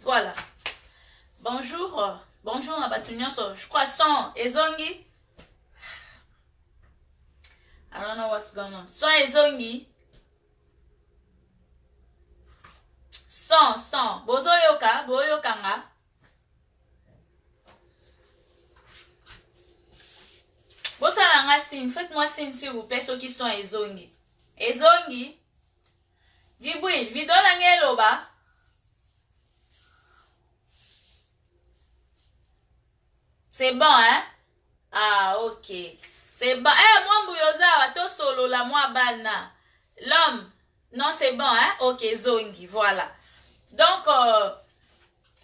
Voilà. Bonjour. Bonjour, Nabatunyoso. Je crois son Ezongi. I don't know what's going on. Son Ezongi. Son. Bozoyoka. Boyokanga. Bosalanga signe. Faites-moi signe s'il vous plaît ceux qui sont Ezongi. Ezongi. Djibril. Vidonange loba. C'est bon, hein? Ah, ok. C'est bon. Eh, moi, Mbouyoza, to solo la moi bana. L'homme. Non, c'est bon, hein? Ok, zongi, voilà. Donc,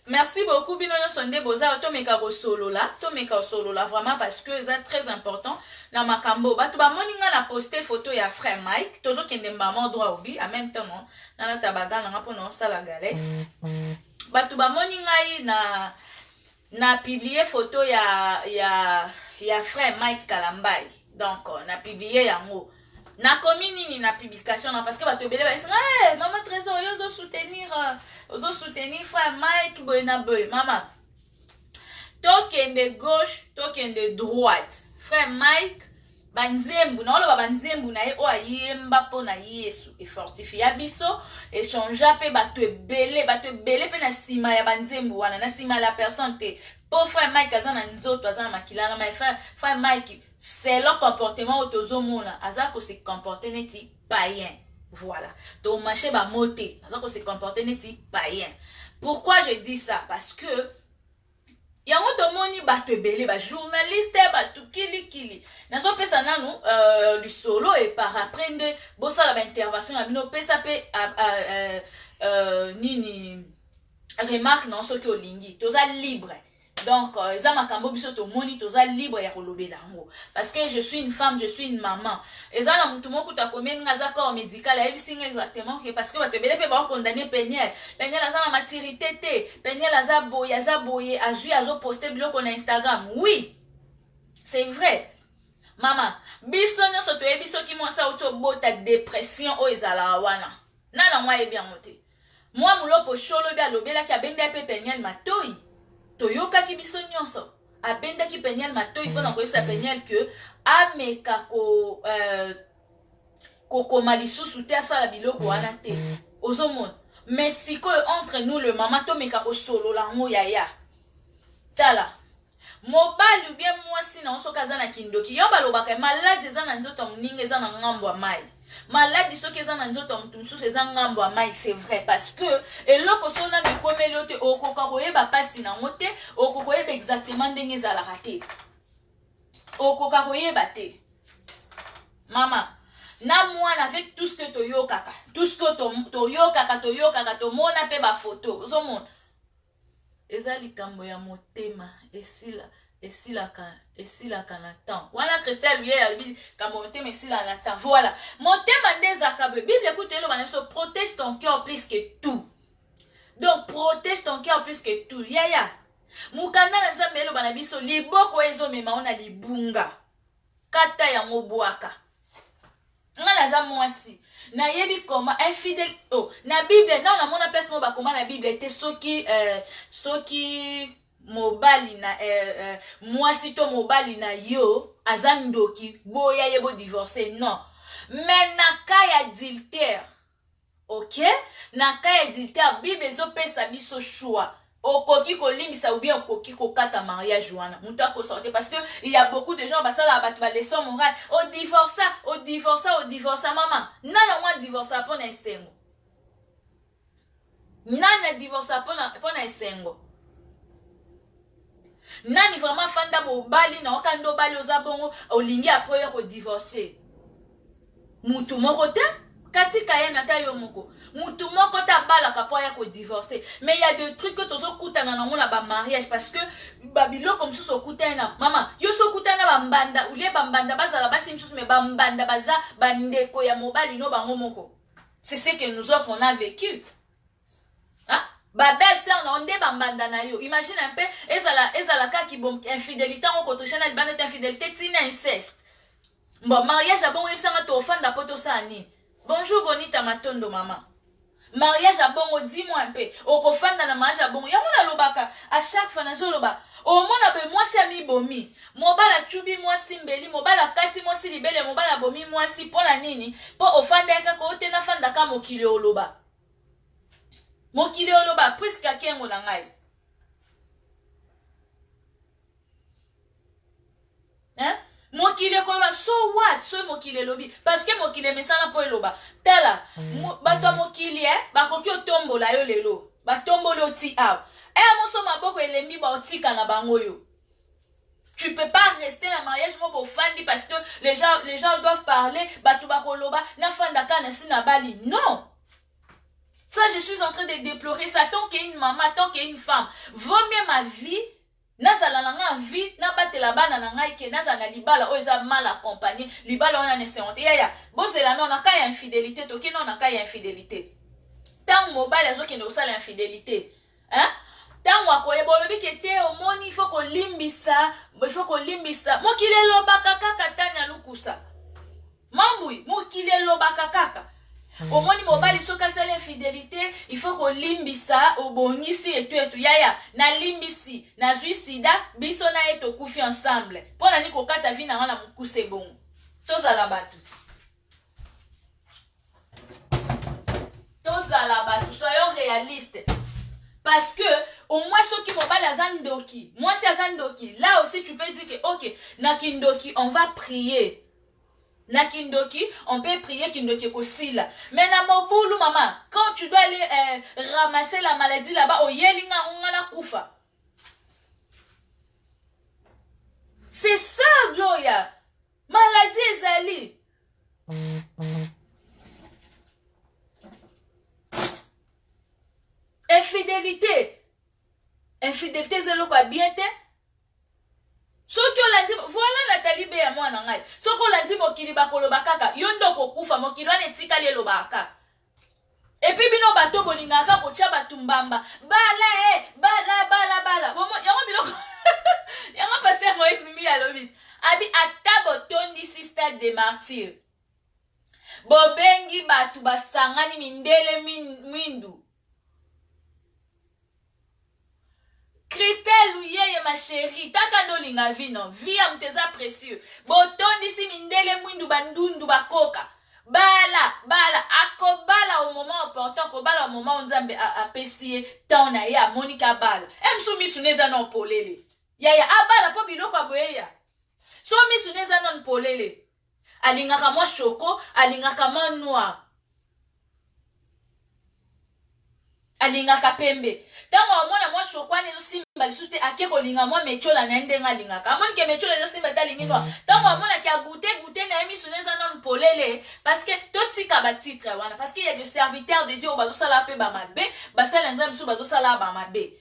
merci beaucoup, Binono Sonde Boza, to meka solo là, vraiment, parce que c'est très important. Dans ma cambo, tu vas moninga na poster photo ya frère Mike, tozo kende maman droit obi, en même temps, non? Dans la tabaga, on a pour non ça la galette. Tu vas moninga na publié photo ya frère Mike Kalambai. Donc, on a publié yango. Na commis na publication parce que ba te belé ba hey, maman Trésor yo zo soutenir frère Mike boyna boy maman. Token de gauche, token de droite. Frère Mike banzembu na olo banzembu na ye o ayemba po na Yesu e fortifia biso e changer pe ba te belé pe na sima ya banzembu wana na sima la personne te. Pour frère Mike azana nzoto azana makilana my frère Mike c'est le comportement autozomona azako se comporter neti païen. Voilà. Donc marché ba moté azako se comporter neti païen. Pourquoi je dis ça? Parce que yango tomoni bato belé ba journaliste bato kili nazo pesa nanu du solo et par après de bossa la intervention na bino pesa pe nini remarque non so ki olingi toza libre. Donc eza makambo biso tomoni toza libre ya kolobela ngo parce que je suis une femme, je suis une maman. Eza na mutu moko ta komeni ngaza corps médical et bisinga exactement que parce que bato belé pe ba condamner Peniel aza na maturité te, Peniel aza boye azui azo poster biloko na Instagram. Oui. C'est vrai. Maman, biso nyonso toyebi soki monsa uto bota dépression o ezala wana. Nana mwa yebi angote. Moi mulopo cholo bi alobela ki abenda pe Peniel matoi. Toyoka ki biso nyonso abenda ki Peniel matoi pona koyebisa Peniel que ameka ko malisusu te asala biloko wana te ozomona mais sikoyo entre nous le maman to meka ko solo lango yaya tala mobali ou bien mwasi na osoka za na kindoki yo balobaka malade za na nzoto mninga za na ngambo mai maladi soki eza na nzoto mutu mususu eza ngambo ya mai. C'est vrai parce que eloko sona bikomeli yo te okoka koyeba pasi nango te okoka koyeba exactement ndenge ezalaka te okoka koyeba te mama na mwana avec tout ce que toyokaka tomona pe bafoto ozomona eza likambo ya motema esilaka na temps wana Christelle lui yalbi kambo motema esila na temps. Voilà motema ndezaka be Bible écoute lo bana protège ton cœur plus que tout. Donc protège ton cœur plus que tout. Yaya mukanda na nzambe lo bana biso liboko ezo mema ona libunga kata ya mobwaka ngala za mwasi na yebi koma infidèle na Bible non na mona place mo ba koma na Bible était soki mobali na mwasi to mobali na yo azandoki boya yebo divorcer non mais na cas ya adultère OK na cas ya adultère Bible zo pesa biso choix okoki kolimbisa ou bien okoki kokata mariage wana muta ko sortir parce que il y a beaucoup de gens basala batu ba leçon morale au divorça maman nana moi divorça pona esengo nana divorça pona esengo nani vraiment fanda bobali na okando bali ozabongo olingi après ko divorcer mutu moko te katika ye na tayo moko mutu moko ta bala kapo ya ko divorcer. Mais il y a des trucs que tozo kutana na ngona ba mariage parce que babilo comme so kutana mama yo so kutana bambanda ulie bambanda bazala basi msusu me bambanda baza bandeko ya mobali no bango moko. C'est ce que nous autres on a vécu. Hein? Ba belle sœur na onde bambanda na yo. Imagine un peu ezala ka ki bon infidélité en koto chana libana infidélité tina inceste. Bon mariage a bon yebsanga to fanda poto sani. Bonjour Bonita Matondo maman. mariage à bongo, dis-moi un peu. Au kofanda na mariage à bongo. Yamona lobaka. À chaque fois, nazo loba. Au mona be moi si ami bomi. Mobala chubi moi si mbeli. Mobala kati moi si libele. Mobala bomi moi si. Pona nini. Po ofanda yaka ko te na fanda ka mokile oloba. Mokile oloba. Priska kengo na ngai. Hein? Mokile koloba. So what? So mokile lobi. Parce que mokile mesana po eloba. Tala. Bato mokile bakoki otombola yo lelo. Batombolo oti aw. Moso maboko elembi ba otika na bango yo. Tu peux pas rester dans le mariage pour fandi parce que les gens doivent parler. Batu bakoloba na fanda kana sina bali. Non. Ça, je suis en train de déplorer ça. Tant qu'il y a une maman, tant qu'il y a une femme, vaut mieux ma vie. Nazala nanga vie, na batela bana na ngai ke nazala libala o eza mal accompagné, libala on a ne honte. Ya. Bozela non na ka ya infidélité, to ki non na ka ya infidélité. Tant mobile azo ki no sala infidélité. Hein? Tant wa ko ebolobi ke te o moni faut ko limbisa, il faut ko limbisa. Mo kilelo bakaka katanya lukusa. Mambui, mo kilelo bakaka. Au moins mobile soka sala infidélité, il faut ko limbisa obongisi etu yaya na limbisi na zuisida biso na eto kufi ensemble. Pona ni ko kata vi na wana mukuse bon. Tozala batu. Tozala batu, soyons réalistes. Parce que au moins ceux qui mobile azandoki, moi c'est azandoki. Là aussi tu peux dire que OK, na kindoki, on va prier. Na kindoki, on peut prier kindoki kosila. Mais na mopulu maman, quand tu dois aller ramasser la maladie là-bas, au yelinga ongana kufa. C'est ça Gloria. Maladie ezali. Infidélité. Infidélité zelo kwa bien te. Soki olandi voilà Nathalie be ya mwana ngai. Soki olandi mokili bakoloba kaka yondo kokufa mokili wana etikali elobaka. Et puis bino bato bolingaka kotia batumbamba. Bala. Bomo yango biloko. Yango pasteur Moïse mi alobi. Abi atabo tondi sister de martyr. Bobengi batu basangani mindele mindu. Christelle Ouyeye ma chérie, takando linga vino, via mteza précieux. Botondi si mindele mwindu bandundu bakoka. Bala, akobala au moment opportun, kobala au moment où Nzambe a pessié, taona ya Monica bala. Emsumi suneza non polele. Yaya abala po biloko aboyeya. So mi suneza non polele. Alingaka moi choco, alingaka moi noir. Alingaka pembe. Tango mwana mwa shokwani zo simba lisute akeko linga mwa mechola na ndenga lingaka. Amoni ke mechola zo simba talingino. Tango mwana kia goûter na emi suneza non polele parce que totika ba titre wana parce qu'il y a des serviteurs de Dieu bazo sala pe ba mabe, ba sala nzambe so bazo sala ba mabe.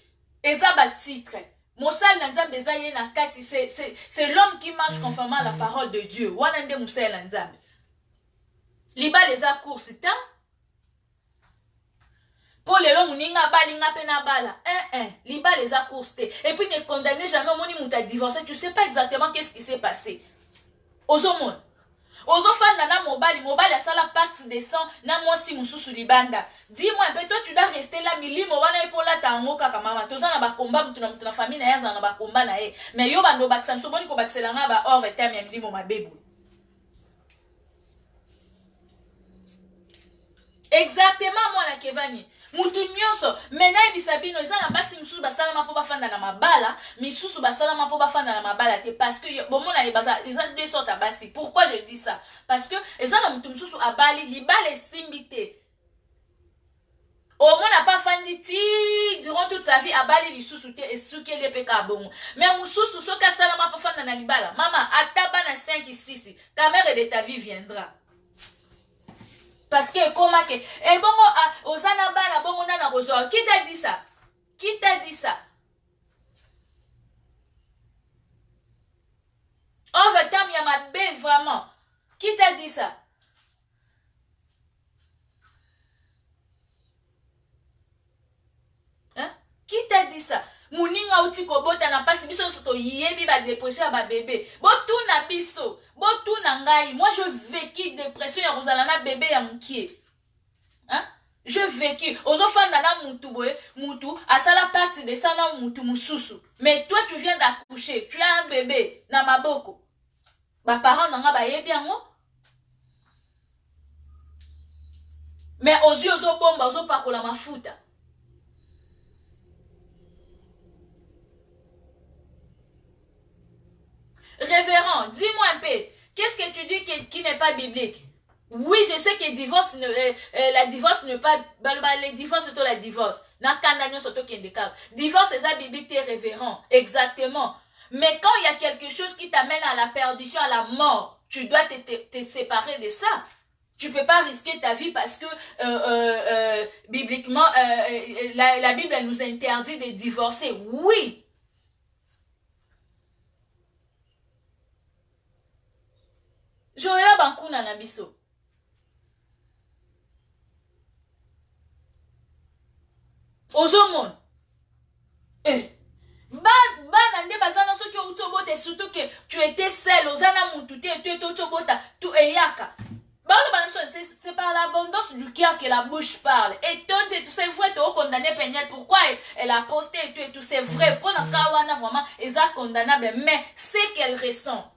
Eza ba titre. Mosal nzambe za ye na kati c'est l'homme qui marche conformément à la parole de Dieu. Wana nde musala nzambe. Liba les a course temps. Pour les longs, ninga balinga pena bala. Liba les a coursé. Et puis ne condamnez jamais mon mouta divorcé. Tu sais pas exactement qu'est-ce qui s'est passé. Ozomon. Ozofan nana mobali a ça la partie des sangs. Na moi si mususu libanda. Dis-moi un peu, toi tu dois rester là. Milimo wana pour la tango kaka mama. Toza na ba combat mutuna famille na yaza na ba combat na e. Mais yo bando baksa msoboni ko bakselanga ba hors terme ya milimo mabebu. Exactement moi la Kevani. Mutu nyonso mena ebisabino eza na basi misusu basala mapo bafanda na mabala misusu basala mapo bafanda na mabala te parce que bomona ebaza eza deux sortes à basi. Pourquoi je dis ça? Parce que eza na mutu misusu abali libala esimbite. Au moins n'a pas fandi ti durant toute sa vie abali lisusu te esuki le peka bongo. Mais mususu soka sala mapo fanda na libala. Maman ataba na 5 6 ta mère de ta vie viendra. Parce que comment que et bongo osana bana bongo nana kozo qui t'a dit ça? Qui t'a dit ça? Oh va ya ma belle vraiment. Qui t'a dit ça? Hein? Qui t'a dit ça? Muninga uti kobota na pasi biso soto yebi ba dépression ba bébé. Botu na biso, botu na ngai. Moi je vécu dépression ya rozala na bébé ya mukie. Hein? Je vécu. Ozo fandana mutu boye, mutu, asala partie de ça na mutu mususu. Mais toi tu viens d'accoucher, tu as un bébé na maboko. Ba parents nanga ba yebi yango. Mais ozu ozo bomba, ozo pakola mafuta. Révérend, dis-moi un peu, qu'est-ce que tu dis qui n'est pas biblique? Oui, je sais que divorce la divorce ne pas les divorces surtout la divorce. Na kandanyo surtout qui est divorce c'est ça biblique t'es révérend, exactement. Mais quand il y a quelque chose qui t'amène à la perdition, à la mort, tu dois te séparer de ça. Tu peux pas risquer ta vie parce que bibliquement la Bible elle nous interdit de divorcer. Oui. Joëla Bankuna na biso. Ozomon. Nande bazana soki utobote surtout que tu étais seul, ozana mututé, tu étais utobota, tu eyaka. C'est par l'abondance du cœur que la bouche parle. Et toi, c'est vrai, tu es condamné Péniel. Pourquoi elle a posté et tout, c'est vrai. Pour la kawana, vraiment, elle est condamnable. Mais c'est qu'elle ressent.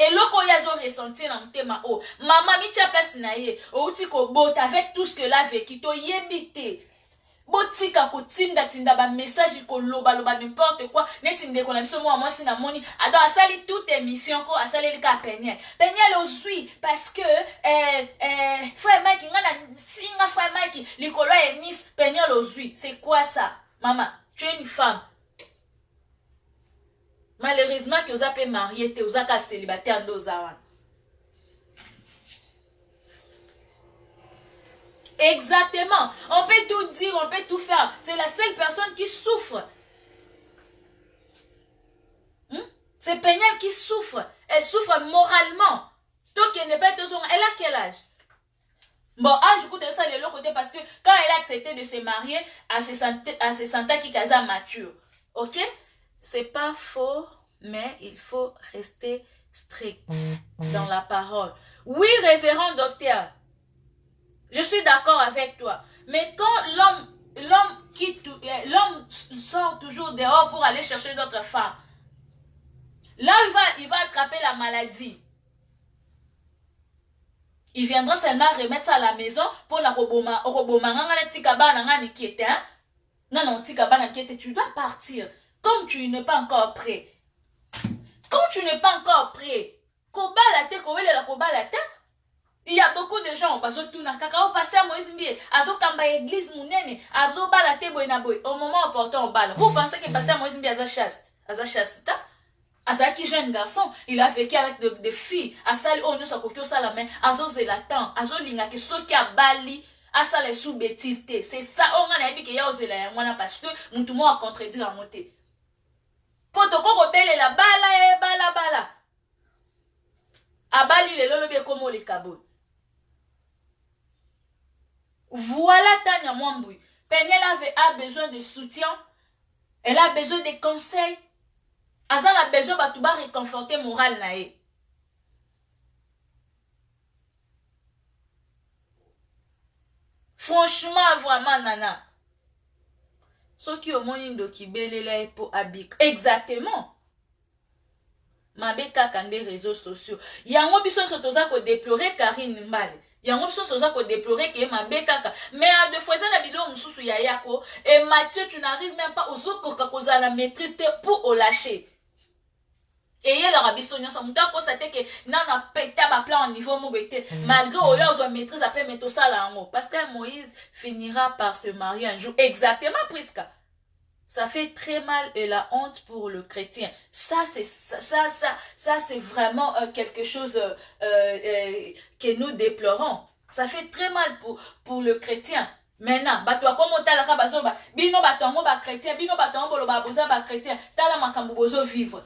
Et loko yazo ressenti na mtema o. Maman, mi tia place na ye. O uti ko bota avec tout ce que la vécu. To yebite. Botika ko tinda ba message ko loba n'importe quoi. Netinde ko na biso moi si na moni. Ado asali toute émission ko asali le ka Péniel. Péniel ozui parce que frère Mike ngana finga frère Mike likolo e Nice Péniel ozui. C'est quoi ça? Maman, tu es une femme. Malheureusement que vous avez marié, vous avez célibataire en Ozawa. Exactement. On peut tout dire, on peut tout faire. C'est la seule personne qui souffre. C'est Péniel qui souffre. Elle souffre moralement. Donc elle n'est pas elle a quel âge? Bon, âge, du coup, de ça, de l'autre côté, parce que quand elle a accepté de se marier, à ses 100 ans, qui est mature. Ok? C'est pas faux, mais il faut rester strict dans la parole. Oui, révérend docteur, je suis d'accord avec toi. Mais quand l'homme sort toujours dehors pour aller chercher d'autres femmes, là, il va attraper la maladie. Il viendra seulement remettre ça à la maison pour la roboma. Tu dois partir. Comme tu n'es pas encore prêt. Comme tu n'es pas encore prêt. Il y a beaucoup de gens. Pasteur Moïse Mbie, église Mounene, au moment opportun au bal. Vous pensez que Pasteur Moïse Mbie a chaste? Azaki jeune garçon, il a vécu avec des filles. Asali on ne sa kokyo sala mais azo zelatan, azo linga ke soki a bali, asale sous bêtise. C'est ça on a dit que ya ozela ya mwana parce que mutu mo a contredire à monter. Potoko kopele la bala. Abali le lolo be komo le kabo. Voilà Tania Mwambui. Péniel a besoin de soutien. Elle a besoin de conseils. Azan a besoin de réconforter moral nae. Franchement, vraiment, nana. Ce qui au monde de Kibele pour Abik. Exactement. Mabeka kande réseaux sociaux. Yango biso sotoza ko déplorer Karine Mbale. Yango biso sotoza ko déplorer que Mabeka ka. Mais à deux fois ça na bilo mususu ya yako et Mathieu tu n'arrives même pas aux autres koza la maîtrise pour au lâcher. Et il y a la rabissonia, ça m'a constaté que n'a pété à plan au niveau mobité. Malgré oya ozo maîtrise après mettre ça là en haut. Pasteur Moïse finira par se marier un jour. Exactement, Prisca. Ça fait très mal et la honte pour le chrétien. Ça c'est vraiment quelque chose que nous déplorons. Ça fait très mal pour le chrétien. Maintenant, batwa comme tala ka bazoba, bino batongo ba chrétien, bino batongo boloba boza ba chrétien, tala makambo bozo vivre.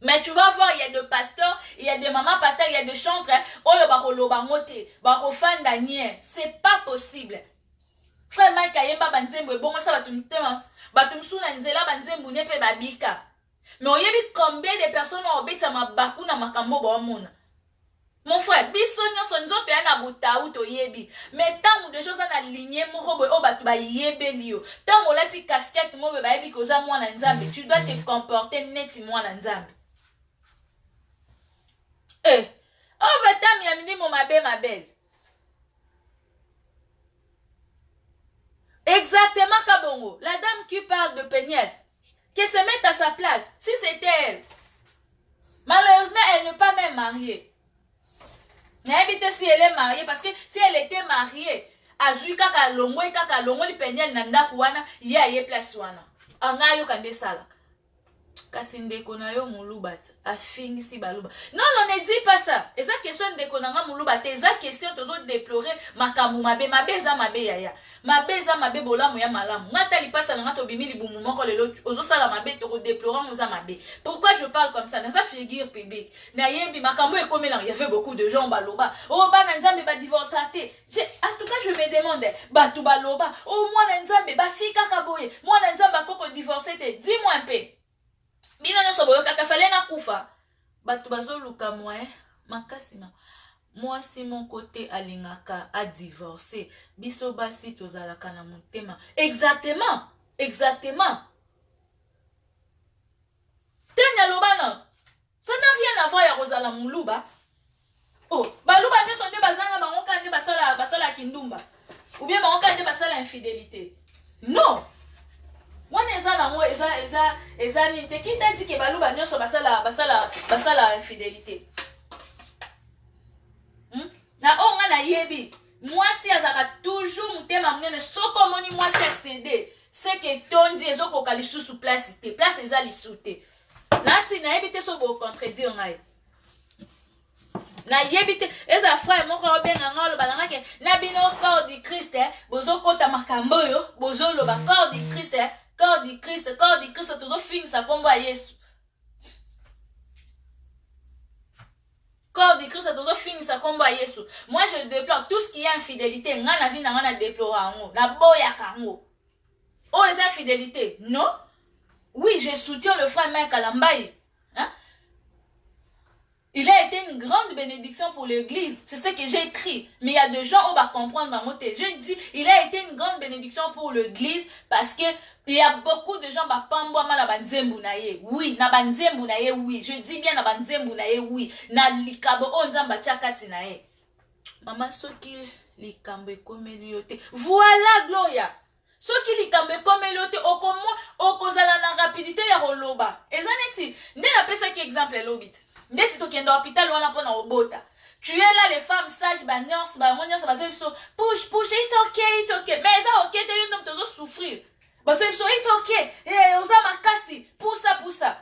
Mais tu vas voir, il y a des pasteurs, il y a des mamans pasteurs, il y a des chantres, c'est pas possible. Frère Mike Ayemba banzembo, bon, ça va tout le temps. Batumsuna nzela banzembo nepe babika. Mais on y a combien de personnes ont obéi à ma bakou na makambo ba mona. Mon frère, biso nyonso nzoto ya na butaou to yebi. Mais tant de choses na lignée moko boy o batu ba yebeli yo. Tant olati casquette mo ba yebi ko za mwana nzambe, tu dois te comporter neti mwana nzambe. Eh, on va t'amener mini mon ma belle. Exactement Kabongo, la dame qui parle de Peniel, qu'elle se mette à sa place. Si c'était elle, malheureusement elle n'est pas même mariée. N'habite si elle est mariée, parce que si elle était mariée, azui kaka longo li Peniel nanda kuwana, ya ye place wana. Anga yo kande sala. Kasi ndeko na yo mulubata afingi si baluba. Non, ne dis pas ça. Eza question ndeko na nga mulubata, eza question tozo déplorer makamu mabe eza mabe yaya. Mabe eza mabe bolamu ya malamu. Ngata li pasa nga to bimili bumu moko lelo ozo sala mabe to déplorer moza mabe. Pourquoi je parle comme ça? Dans sa figure publique. Na yembi makamu ekomela, il y avait beaucoup de gens baloba. Oh bana nzambe ba divorcé. En tout cas je me demande batu baloba. Oh mwana nzambe ba fika kaboye. Mwana nzambe koko divorcé te. Dis-moi un peu. Bino nyonso boyoka fale na kufa batu bazoluka moyen makasi na moi si mon côté alingaka a divorcé biso basi tozalaka na motema exactement tenya lobana ça n'a rien à voir ya kozala muluba oh baluba nyonso nde bazanga bango kande basala kindumba ou bien bango kande basala infidélité non. Wana eza nango eza ninte qui t'a dit que baluba nyonso basala infidélité. Na onga na yebi moi si azaka toujours mutema munene soko moni moi si cédé c'est que tondi ezoko kali sous place eza lisute. Na si na yebi te so bo contredire ngai. Na yebite eza frère moko obenga ngalo balanga ke na bino corps du Christ bozo kota makambo yo bozo loba corps du Christ corps du Christ toujours fin sa combo à Yesu. Corps du Christ toujours fin sa combo à Yesu. Moi je déplore tout ce qui est infidélité. Ngana vie ngana déplore ango. Na boya kango. Oh les infidélités. Non? Oui, je soutiens le frère Mike Kalambaye. Hein? Il a été une grande bénédiction pour l'église. C'est ce que j'ai écrit. Mais il y a des gens qui vont comprendre dans mon texte. Je dis, il a été une grande bénédiction pour l'église parce que il y a beaucoup de gens qui vont oui, na banzembu na ye, oui. Je dis bien na banzembu na ye, oui. Na likabo onzamba chakati na ye. Maman, soki likambo ekomeli yote. Voilà, Gloria. Soki likambo ekomeli yote, okozala na rapidité ya roloba. Ezaneti, nde na pesa ki exemple lobit. Ndeti to kenda hôpital wana pona obota. Tu es là les femmes sages ba nurse ba nurse ba so push it's okay. Mais ça okay te yendo to souffrir. Ba so it's okay. Eh oza makasi poussa.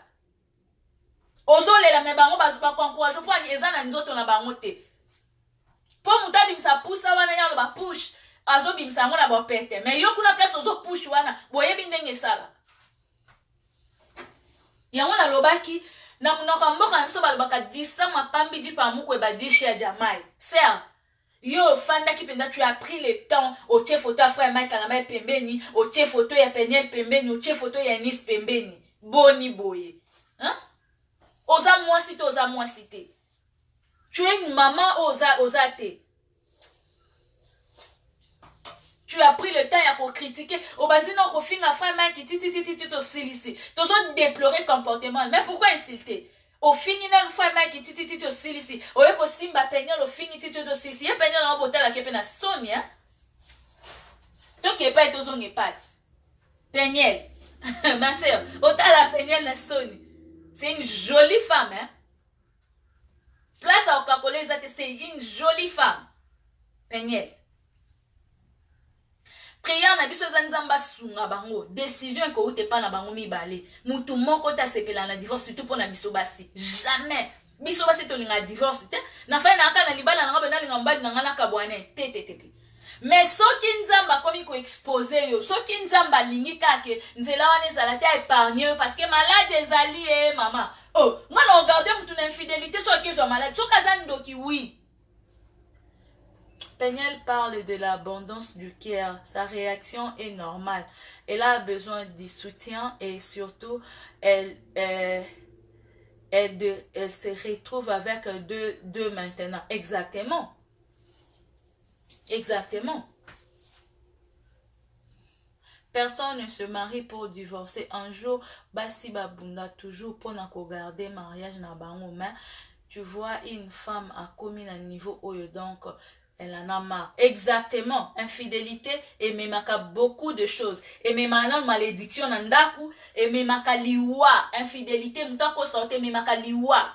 Ozo lela me bango ba encourage po ani ezana nzoto na bango te. Po mutabi msa poussa wana yalo ba push. Azo bimsa ngona ba pete. Mais yo kuna place ozo push wana boyebi ndenge sala. Yango na lobaki na munoko mboka na biso balobaka disa mapambi di pa muko eba dishi ya jamai. Serre. Yo fanda ki penda tu as pris le temps au tie photo à frère Mike Kalambaye pembeni, au tie photo ya Peniel pembeni, au tie photo ya Nis pembeni. Boni boye. Hein? Oza moi cité. Tu es une maman oza te. Tu as pris le temps à critiquer. Au bandi non ko finga frère Mike titi to silisi. To zo déplorer comportement. Mais pourquoi insulter? Au fini na frère Mike titi to silisi. O yeko simba Peniel au fini titi to silisi. Ye Peniel na botala kepe na Sonia. Donc e pas to zo pas. Peniel. Ma sœur, otala Peniel na Sonia. C'est une jolie femme hein. Place à Okakolé, c'est une jolie femme. Peniel. Prière na biso zanzamba sunga bango décision ko ute pa na bango mibale mutu moko ta sepela na divorce surtout pour na biso basi jamais biso basi to linga divorce te na fa na aka na libala na ngaba na linga mbali na ngana kabwane te mais soki nzamba komi ko exposer yo soki nzamba lingi kake nzela wana ezala te épargner parce que malade ezali mama oh ngana regarder mutu na infidélité soki ezo malade soki azandoki oui. Peniel parle de l'abondance du cœur. Sa réaction est normale. Elle a besoin du soutien et surtout, elle elle se retrouve avec deux maintenant. Exactement. Exactement. Personne ne se marie pour divorcer. Un jour, basi babunda toujours pour garder mariage na bango. Mais tu vois, une femme a commis un niveau où donc elle en a marre. Exactement. Infidélité et même beaucoup de choses. Et même malédiction nandaku et même liwa. Infidélité mutako sorte même liwa.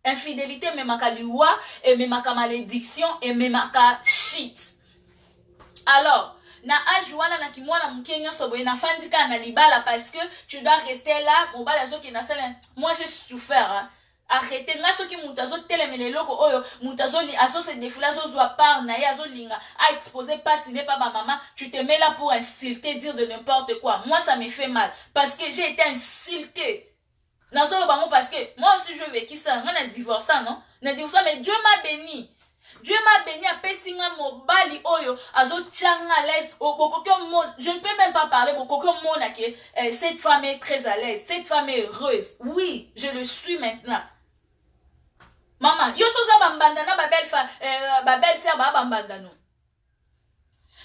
Infidélité même liwa et même malédiction et même shit. Alors, na ajuana na kimwana mkenyo sobo na fandika na libala parce que tu dois rester là mobala zo ki na sala. Moi j'ai souffert hein. Arrêtez nga soki mutazo telemele loko oyo mutazo li aso se défoula zo zo part na ya zo linga a exposer pas si n'est pas ma maman, tu te mets là pour insulter, dire de n'importe quoi. Moi ça me fait mal parce que j'ai été insulté. Na solo bango parce que moi aussi je vécu ça, on a divorcé non? Na divorcé mais Dieu m'a béni. Dieu m'a béni à pesinga mobali oyo azo tchanga à l'aise. Je ne peux même pas parler que cette femme est très à l'aise, cette femme est heureuse. Oui, je le suis maintenant. Maman, yo soza bambandana ba belle sœur ba bambandano.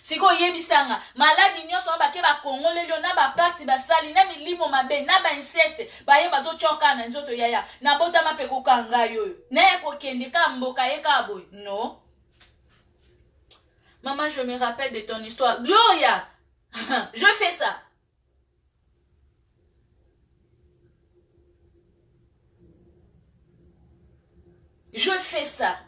Siko yebisanga maladi nyonso bake ba kongole lio na ba parti ba sali na milimo mabe na ba inceste ba ye bazo choka na nzoto yaya na bota mapeko kanga yo na ko kende ka mboka ye ka boy. Non. Maman, je me rappelle de ton histoire. Gloria, je fais ça. Je fais ça.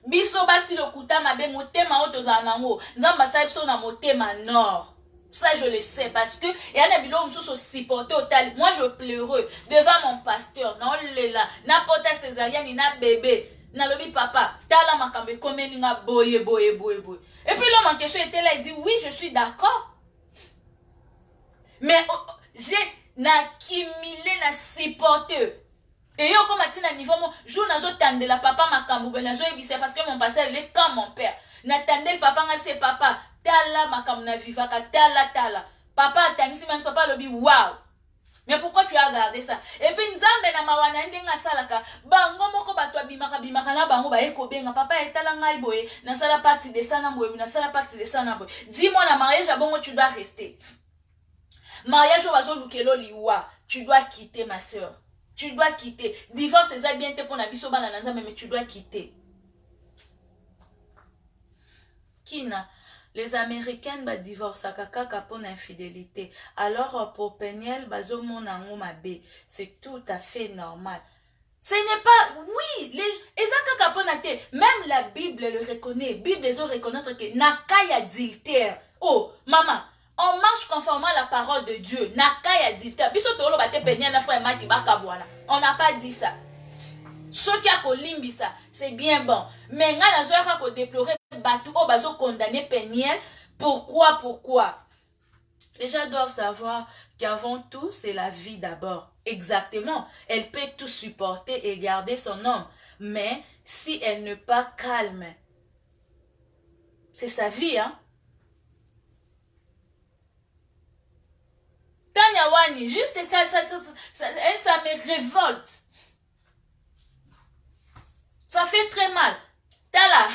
Biso basi lokuta mabe motema otoza nango. Nzamba sa biso na motema nord. Ça je le sais parce que et ana bilo msuso supporter au tal. Moi je pleurais devant mon pasteur. Non lela, na pota césarienne na bébé. Na lobi papa, tala makambe komeni nga boye. Et puis l'homme en question était là, il dit oui, je suis d'accord. Mais j'ai accumulé na supporter. Et yo comme atina niveau mon jour nazo tande la papa makambo ben nazo ebise parce que mon pasteur il est comme mon père. N'attendez le papa ngapse papa tala makambo na vivaka tala. Papa atangisi même papa lobi wow. Mais pourquoi tu as gardé ça? Et puis nzambe na mawana ndenga salaka bango moko bato bimaka na bango ba ekobenga papa etala ngai boye na sala partie de ça na boye na sala partie de ça na boye. Dis-moi na mariage à bongo tu dois rester. Mariage au bazo lukelo liwa, tu dois quitter ma sœur. Tu dois quitter. Divorce c'est bien te pour na biso bana na nzambe mais tu dois quitter. Kina les Américaines ba divorce kaka pour infidélité. Alors pour Peniel bazo monango mabe, c'est tout à fait normal. Ce n'est pas oui, les ezaka ponate, même la Bible le reconnaît. Bible les autres reconnaître que nakai adultère. Oh, maman, on marche conformément à la parole de Dieu. Nakai adultère. Biso tolo bate Peniel na frère maki bakabwana. On n'a pas dit ça. Ce qui a kolimbisa, c'est bien bon. Mais nga na zoya ko déplorer batou o bazo condamner Peniel. Pourquoi? Les gens doivent savoir qu'avant tout, c'est la vie d'abord. Exactement. Elle peut tout supporter et garder son homme. Mais si elle n'est pas calme, c'est sa vie, hein. Tanya Wani, juste ça me révolte. Ça fait très mal. Tala,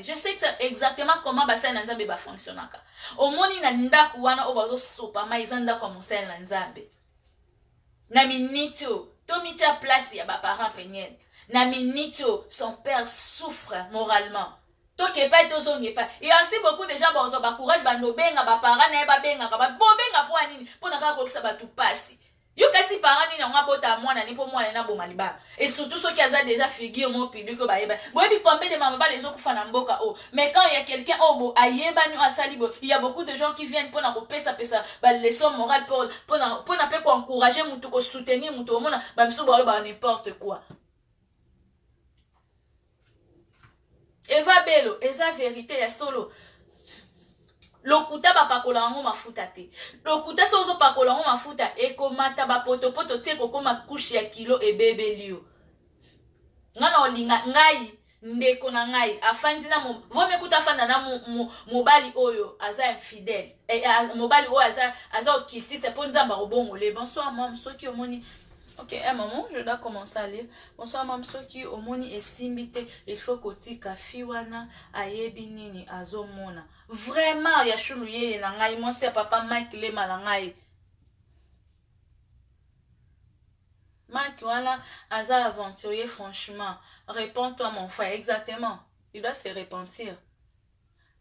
je sais que c'est exactement comment bassin nzambe ba fonctionnaka. Omoni na ndaku wana obazo sopa ma izanda kwa musel nzambe. Na minito, to micha place ya ba parents Peniel. Na minito, son père souffre moralement. To ke pa to zonge pa. Et aussi beaucoup de gens bazo ba courage ba no benga ba parents na ba benga ka ba benga po anini po na ka ko kisa ba tu pasi. Yo kasi parani na ngabota mwana ni po mwana na bo maliba. Et surtout ceux qui ont déjà figure mon public ko baeba. Boyebi combien de mamans les autres kufa na mboka oh. Mais quand il y a quelqu'un oh bo ayeba ni asali bo, il y a beaucoup de gens qui viennent pour na ko pesa ba leçon morale pour na pe ko encourager mutu ko soutenir mutu mona ba mso ba n'importe quoi. Eva Bello, esa vérité ya solo. Lokuta ba pakola ngo mafuta te. Lokuta sozo pakola ngo mafuta eko mata ba poto te ko koma couche ya kilo e bebe lio. Ngana olinga ngai ndeko na ngai afandi na vome kuta fanda na mobali oyo aza infidèle mobali oyo aza occultiste pour nzamba robongole. Bonsoir maman, soki omoni. Ok, un moment, je dois commencer à lire. Bonsoir maman, soki omoni esimbite, il faut kotika fiwana ayebi nini azomona. Vraiment ya shulu ye na ngai, moi c'est papa Mike Lema na ngai. Mike wana aza aventurier franchement. Réponds-toi mon frère, exactement. Il doit se repentir.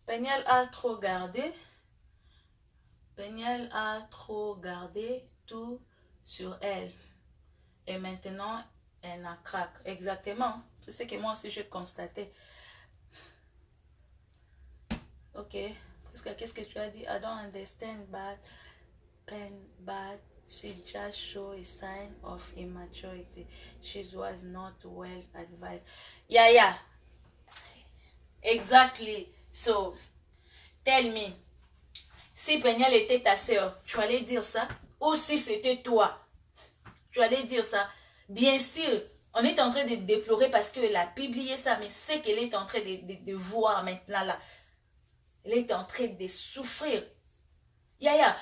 Peniel a trop gardé. Peniel a trop gardé tout sur elle. Et maintenant, elle a craqué. Exactement. C'est ce que moi aussi je constatais. Ok. Qu'est-ce que tu as dit? I don't understand, but she just showed a sign of immaturity. She was not well advised. Yeah. Exactly. So, tell me. Si Peniel était ta sœur, tu allais dire ça? Ou si c'était toi, tu allais dire ça? Bien sûr, on est en train de déplorer parce qu'elle a publié ça, mais c'est qu'elle est en train de voir maintenant là. Elle est en train de souffrir.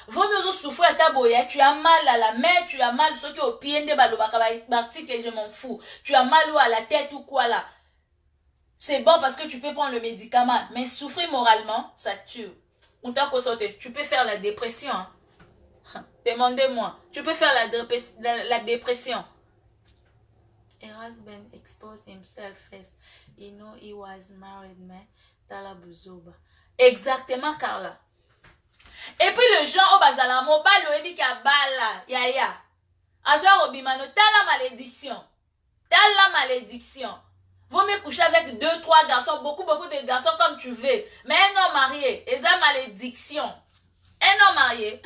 Vaut mieux souffrir à ta boya. Tu as mal à la main, tu as mal ce qui au pied de l'article, je m'en fous. Tu as mal ou à la tête ou quoi là. C'est bon parce que tu peux prendre le médicament, mais souffrir moralement, ça tue. Tu peux faire la dépression. Hein. Demandez-moi. Tu peux faire la dépression. Her husband exposed himself first. You know he was married man. Talabuzoba. Exactement, Carla. Et puis le gens au bazala mobile au ebi ka bala yaya. Azwa obimano tala malédiction. Tala malédiction. Vous me couchez avec 2-3 garçons, beaucoup de garçons comme tu veux. Mais un homme marié, et ça malédiction. Un homme marié.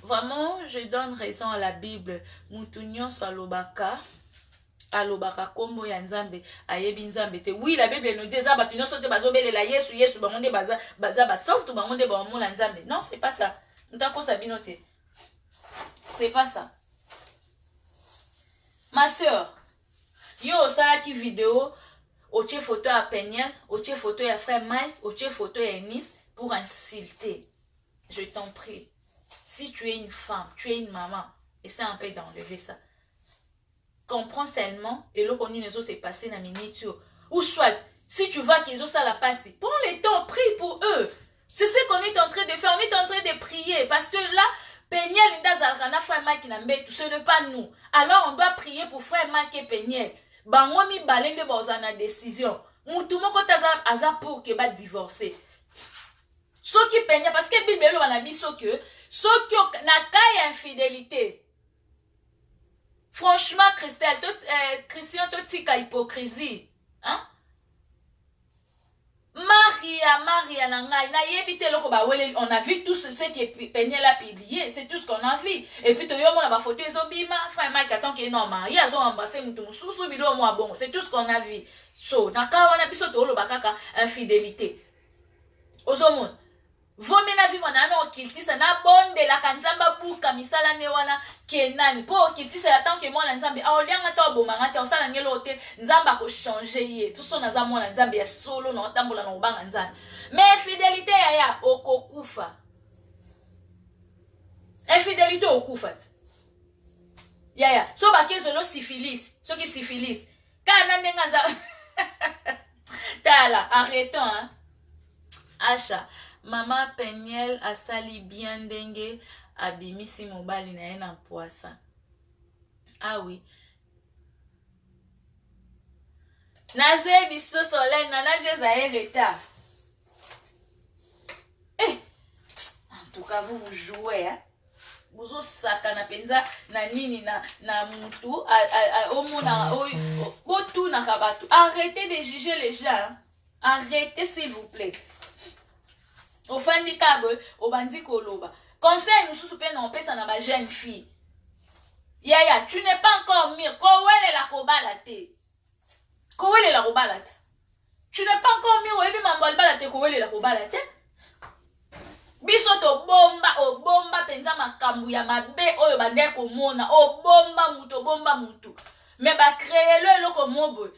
Vraiment, je donne raison à la Bible. Moutounion soit lobaka. Alobaka kombo ya nzambe ayebi nzambe te. Oui, la Bible nous dit ça batunyo sote bazobele la Yesu bangonde baza basantu bangonde ba mola nzambe. Non, c'est pas ça. Ntako sabinote. C'est pas ça. Ma sœur, yo sala ki vidéo, otie photo à Peniel, otie photo à frère Mike, otie photo à Nice pour insulter. Je t'en prie. Si tu es une femme, tu es une maman, essaie un peu d'enlever ça. Comprends seulement et le connu les autres s'est passé dans la minute. Ou soit, si tu vois qu'ils ont ça la passe, prends le temps, prie pour eux. C'est ce qu'on est en train de faire. On est en train de prier. Parce que là, Peniel et Dazalrana, frère Mike, ce n'est pas nous. Alors on doit prier pour frère Mike et Peniel. Bangomi balenge bozana décision. Moutoumoko aza pour que va divorcer. Ce qui Peniel, parce que Bible on a dit ce que, ce qui n'a qu'à infidélité. Franchement, Christian, totika hypocrisie. Hein? Maria, on a vu tout ce que Peniel a publié. C'est tout ce qu'on a vu. Et puis, on a photo frère Mike attend qu'il est normal. Il y a embrassé c'est tout ce qu'on a vu. So, on a infidélité. Ozomon. Vomena vivre na okiltisa na bonde la kanzamba buka misala ne wana kenani po okiltisa la tant que moi la nzambe a olianga to bomanga te osala ngelo te nzamba ko changer ye tout son naza moi la nzambe ya solo na otambola na obanga nzambe mais fidélité ya okokufa infidélité okufa ya so ba kezo lo syphilis so ki syphilis kana ndenga za tala arrêtons hein Acha Maman Peniel a sali bien dengue abimisi mobali na ena poisa. Ah oui. Nazwe biso soleil nana jeza retard. En tout cas vous jouez hein. Vous au sakana penza na nini na mutu omona otu na kabatu. Arrêtez de juger les gens. Arrêtez s'il vous plaît. Au fin du cas, au bandit koloba. Conseil, nous soupe non pesa na ma jeune fille. Yaya, tu n'es pas encore mûr. Kowele la kobalate. Kowele la kobalate. Tu n'es pas encore mûr. Oyebi mambol balate kowele la kobalate. Biso to bomba penza makambu ya mabe oyo bande ko mona. O bomba mutu. Mais ba créer le loko mobo.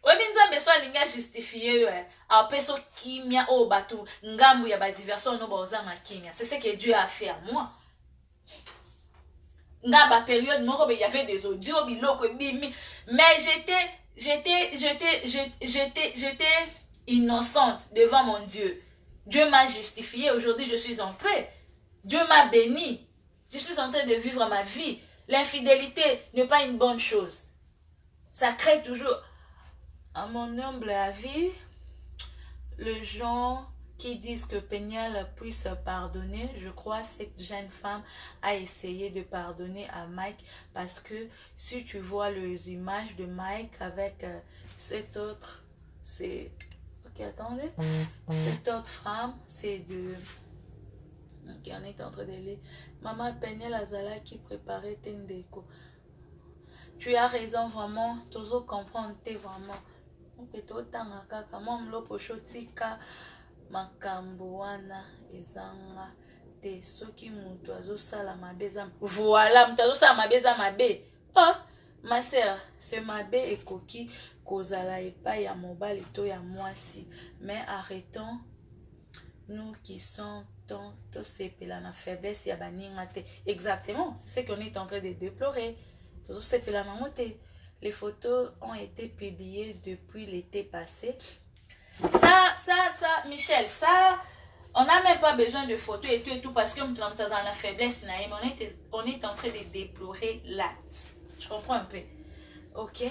Oyebi nzambe so alinga justifier yo après so kimia o bato ngambu ya ba diversion no bozanga kimia. C'est ce que Dieu a fait à moi. Nga ba période moko il y avait des audios biloko bimi mais j'étais innocente devant mon Dieu. Dieu m'a justifié. Aujourd'hui, je suis en paix. Dieu m'a béni. Je suis en train de vivre ma vie. L'infidélité n'est pas une bonne chose. Ça crée toujours... À mon humble avis, les gens qui disent que Peniel puisse pardonner, je crois que cette jeune femme a essayé de pardonner à Mike parce que si tu vois les images de Mike avec cette autre, c'est... Ok, attendez. Cette autre femme, c'est de... Ok, on est en train de lire. Maman Peniel Azala qui préparait Tendeko. Tu as raison vraiment, Tozo comprendre vraiment. Peto tanga kaka momlo pocho tika makambo wana ezanga te soki mutu azosala mabeza. Voilà, mutu azosala mabeza mabe. Oh, ma sœur, c'est mabe ekoki kozala epai ya mobali to ya mwasi. Mais arrêtons nous qui sommes to sepela na faiblesse ya baninga te. Exactement, c'est ce qu'on est en train de déplorer. Tozo sepela na mote. Les photos ont été publiées depuis l'été passé. Ça, Michel, ça, on n'a même pas besoin de photos et tout parce que nous sommes dans la faiblesse, on est en train de déplorer l'acte. Je comprends un peu. Ok.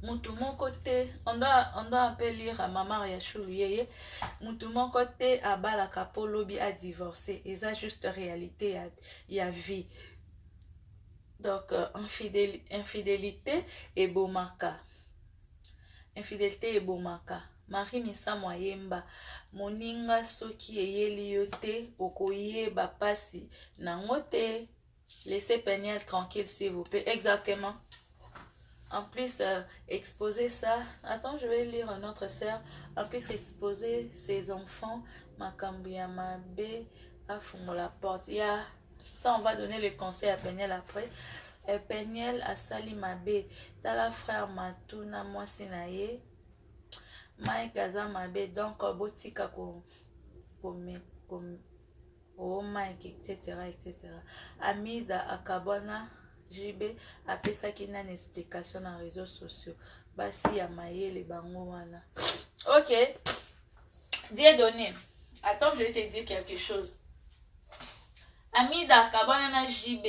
Mon côté, on doit un peu lire à Maman Yachou Yeye. Mon côté, Abala Kapo Lobby a divorcé. Et ça, juste réalité, il y a vie. Donc, infidélité et bomaka. Infidélité et bomaka. Marie Misa Moyemba. Moninga soki eyeli yote. Okoye bapasi. Nangote. Laissez Peniel tranquille s'il vous plaît. Exactement. En plus, exposer ça. Attends, je vais lire un autre sœur. En plus, exposer ses enfants. Makambiya Mabe. À fond la porte. Il y a... Ça, on va donner le conseil à Peniel après. Peniel a sali mabe. Tala frère Matuna Mwasinaye. Mike Aza mabe. Donc, botika oh Mike, etc. Amida Akabona JB appelle qui n'a une explication dans les réseaux sociaux. Basi ya mayele bango wana. Ok. Dieu donné. Attends, je vais te dire quelque chose. Amida Kabana na JB.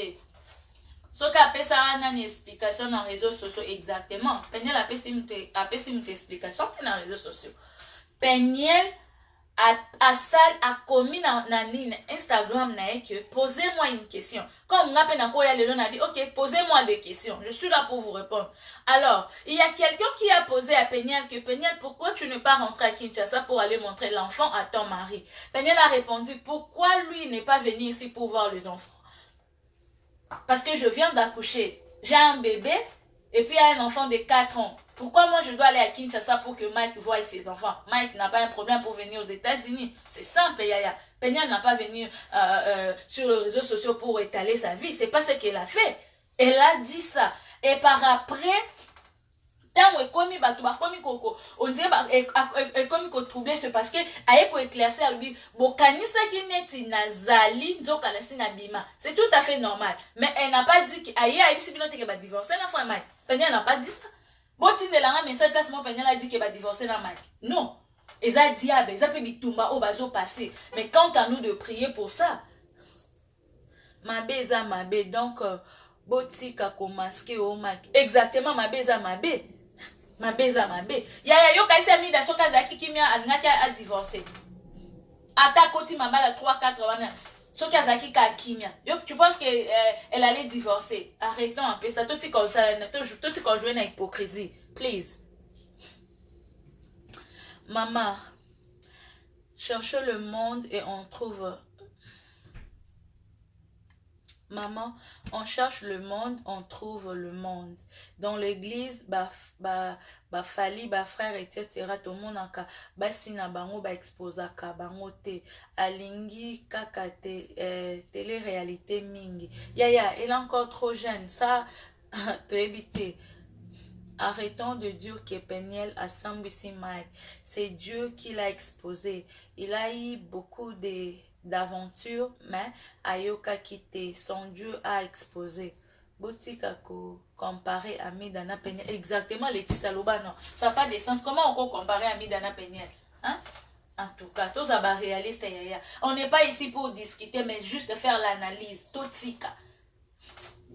Ce qu'a fait ça une explication dans les réseaux sociaux exactement. Peniel a fait une explication dans les réseaux sociaux. Peniel a commis dans Instagram que posez-moi une question. Comme on a dit, ok, posez-moi des questions. Je suis là pour vous répondre. Alors, il y a quelqu'un qui a posé à Peniel que Peniel, pourquoi tu ne pas rentrer à Kinshasa pour aller montrer l'enfant à ton mari? Peniel a répondu, pourquoi lui n'est pas venu ici pour voir les enfants? Parce que je viens d'accoucher. J'ai un bébé et puis il y a un enfant de 4 ans. Pourquoi moi je dois aller à Kinshasa pour que Mike voie ses enfants? Mike n'a pas un problème pour venir aux États-Unis. C'est simple, Yaya. Peniel n'a pas venu sur les réseaux sociaux pour étaler sa vie. C'est pas ce qu'elle a fait. Elle a dit ça. Et par après, tant ekomi bato bakomi koko on dirait ekomi ko troubler c'est parce que aye ko éclaircir lui bokanisa ki neti nazali nzoka na sina bima. C'est tout à fait normal. Mais elle n'a pas dit aye si bino te ke ba divorcer na fois Mike. Peniel n'a pas dit ça. Botine de la mais cette place mon Peniel a dit que ba divorcer na Mike. Non. Eza diable, eza pe bitumba o bazo passer. Mais quant à nous de prier pour ça. Mabe eza mabe donc botika ko masquer au Mike. Exactement mabe eza mabe. Mabeza mabe. Yaya yo kaisi amida soka zaki kimia alingaki a divorcer. Ata koti mabala 3-4 wana. Soka zaki ka kimia. Yo tu penses que elle allait divorcer? Arrêtons un peu ça. Tout quand jouer na hypocrisie. Please. Maman, cherchez le monde et on trouve. Maman, on cherche le monde, on trouve le monde. Dans l'église, fali, frère, etc. Tout le monde a basina bango ba exposaka bango te. Alingi kaka télé-réalité mingi. Yaya, elle est encore trop jeune. Ça, te éviter. Arrêtons de dire que Peniel a sambisi Mike. C'est Dieu qui l'a exposé. Il a eu beaucoup d'aventures, mais Ayoka quitté. Son Dieu a exposé. Botika ko comparer à Midana Peniel. Exactement, Laetitia Loba, non. Ça n'a pas de sens. Comment on peut comparer à Midana Peniel? Hein? En tout cas, tous les réalistes, on n'est pas ici pour discuter, mais juste faire l'analyse. Totika.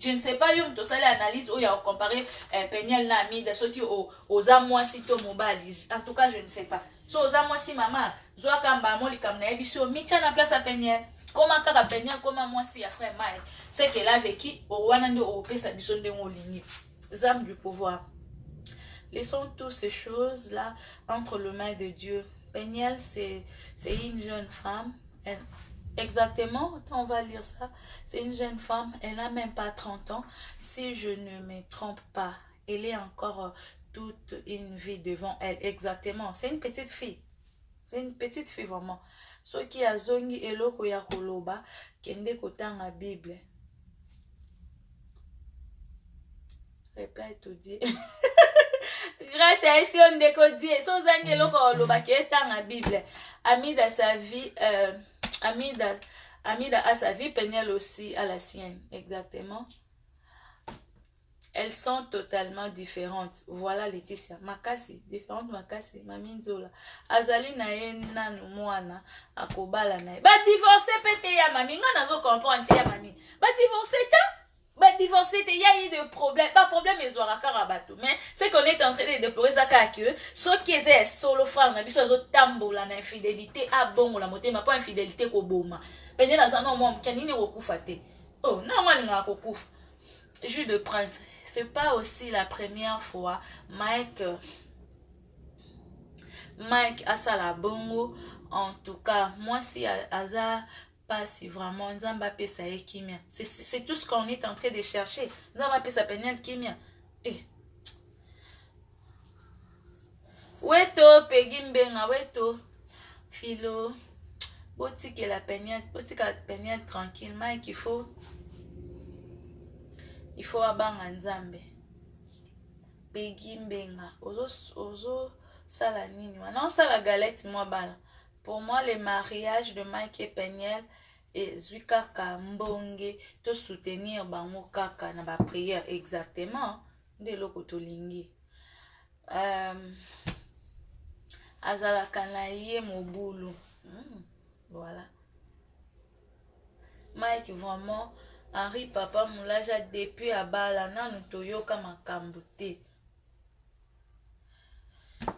Je ne sais pas, yo to sala analyse ou ya comparer Peniel na Amida ceux qui aux amoisi to mobile. En tout cas, je ne sais pas. So aux amoisi maman, zoa kamba mo likamna ebiso micha na place à Peniel. Comment kaka Peniel comment moi si ya frère Mike. C'est qu'elle a vécu au wana ndo au pesa biso ndengo ligné. Zam du pouvoir. Laissons toutes ces choses là entre les mains de Dieu. Peniel c'est une jeune femme. Exactement, on va lire ça. C'est une jeune femme, elle n'a même pas 30 ans. Si je ne me trompe pas, elle est encore toute une vie devant elle. Exactement, c'est une petite fille. C'est une petite fille vraiment. Ce qui a zongi eloko ya koloba, kende kotanga Bible. Reply to dire. Grâce à ici on décodie. So zangi eloko koloba qui est dans la Bible. Amida sa vie, Amida a sa vie, Peniel aussi a la sienne. Exactement. Elles sont totalement différentes. Voilà Laetitia. Makasi, différentes Makasi. Mami Nzola. Azali na ye nanu mwana akobala na ye. Ba divorcé pete ya mami. Nga nazo comprendre te ya mami. Ba divorcé ta? Bah divorcer il y a eu des problèmes pas problème mais zoara karabato mais c'est qu'on est en train de déplorer ça que ce qui est solo frère na biso zo tambola na infidélité a bongo la motema pas infidélité ko boma pene na sana mo mkanini kokufa te oh na moi linga kokufa jus de prince c'est pas aussi la première fois Mike a ça la bongo en tout cas moi si Aza pas si vraiment Nzamba pesa e kimia. C'est tout ce qu'on est en train de chercher. Nzamba pesa Peniel kimia. Eh. Weto pegimbenga weto philo. Botike la Peniel, botike la Peniel tranquille, Mike il faut abanga Nzambe. Pegimbenga ozo sala nini. Non sala galette moi bala. Pour moi, le mariage de Mike et Peniel et Zwikaka Mbonge, to soutenir bango kaka na ba prière exactement de lokotolingi. Azala kanaye mobulu. Voilà. Mike vraiment Henri papa moulaja depuis abala nanu toyoka makambo te.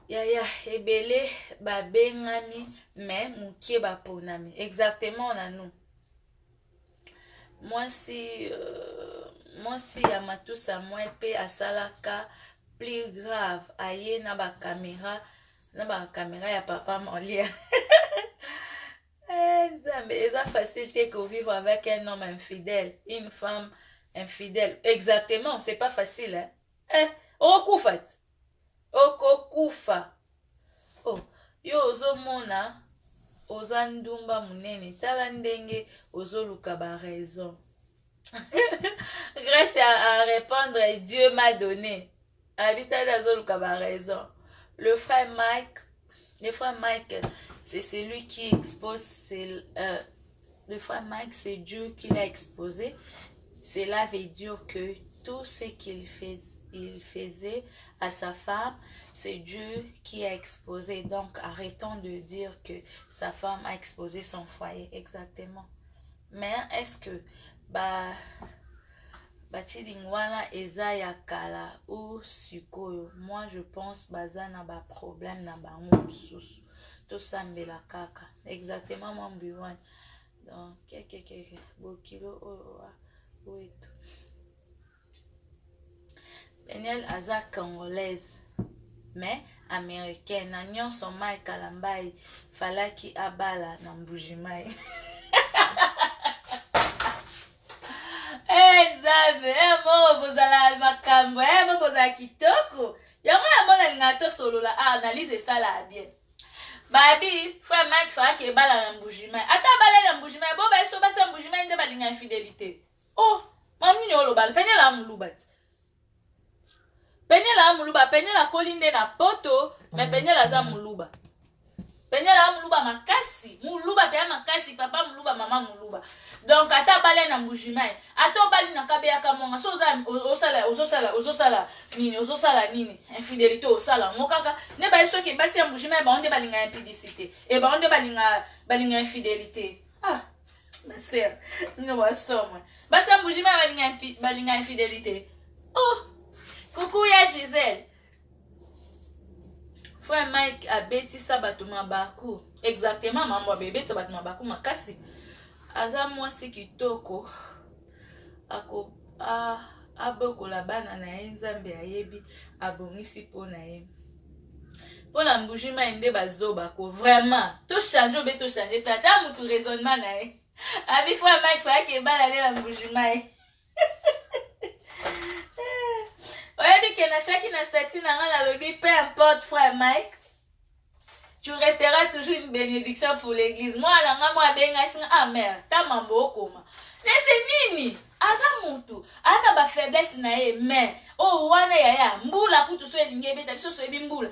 Yaya ebele babengami mais mukie baponami exactement na nous moi si Yamatou Samuel pe asalaka plus grave aye na ba caméra ya papa molia Nzambe eza facile que vivre avec un homme infidèle une femme infidèle exactement c'est pas facile hein okufat okokufa oh yo ozomona oza ndumba munene tala ndenge ozoluka ba raison grâce à répondre Dieu m'a donné habitade azoluka ba raison le frère Mike c'est celui qui expose le frère Mike c'est Dieu qui l'a exposé. Cela veut dire que tout ce qu'il faisait à sa femme, c'est Dieu qui a exposé. Donc, arrêtons de dire que sa femme a exposé son foyer. Exactement. Mais est-ce que Bachilingwana eza ya kala ou sikoyo? Moi, je pense bazana ba problème na bango mususu. To sambela kaka. Exactement mon biwan. Donc, bokilo oeto. Peniel aza congolaise mais américaine na nyonso mai kalambai falaki abala na mbujimai Nzambe mo bozala makambo mo bozala kitoko yango ya mona linga to solola analyse ça la bien babi frère Mike falaki ebala na mbujimai ata bala na mbujimai bo ba so basa mbujimai nde balinga infidélité oh mami ni oloba Peniel amulubati Penyela muluba, penyela kolinde na poto, mais penyela za muluba. Penyela muluba makasi, muluba te makasi, papa muluba, maman muluba. Donc ata bale na mbujimai, ata bali na kabeya kamonga, so osala nini, infidélité osala mokaka, ne ba yeso ki basi mbujimai ba onde balinga impudicité, et ba onde balinga infidélité. Ah, ma sœur, nous va sommer. Basi mbujimai balinga infidélité. Oh, coucou ya Gisèle. Frère Mike a bêti ça batuma baku. Exactement, maman bébé ça batuma baku makasi. Aza moi si kitoko. Ako aboko la bana na nzambe ayebi abongisi po na ye. Pour la mbujima ende bazo bako vraiment. To changer be to changer tata mutu raisonnement na ye. Abi frère Mike fa ke bana le la mbujima. Oyebi ke na chaki na stati na nga lobi, peu importe frère Mike, tu resteras toujours une bénédiction pour l'église. Moi la nga moi benga singa ah mère, ta mambo okoma. Nese nini? Aza mutu, ana ba faiblesse na ye, mais oh wana ya mbula kutu so elinge beta biso so ebi mbula.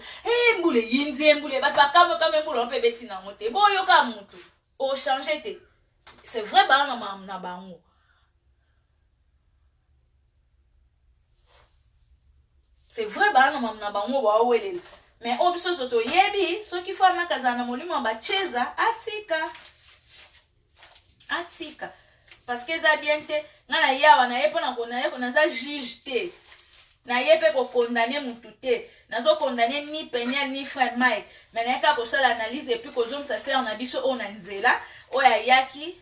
Mbule yinzi mbule ba kama mbula on peut beti na ngote. Boyo ka mutu. O changer te. C'est vrai ba na bango. C'est vrai ba na bango ba welela. Mais obiso soto yebi so ki fa makazana molimo ba cheza atika parce que za bien te ngana yawa na yepo na kona za juge te na yepe ko condamner mutu te nazo condamner ni penya ni frère Mike mais na ka ko sala analyse et puis ko zom sa sœur na biso ona nzela oya yaki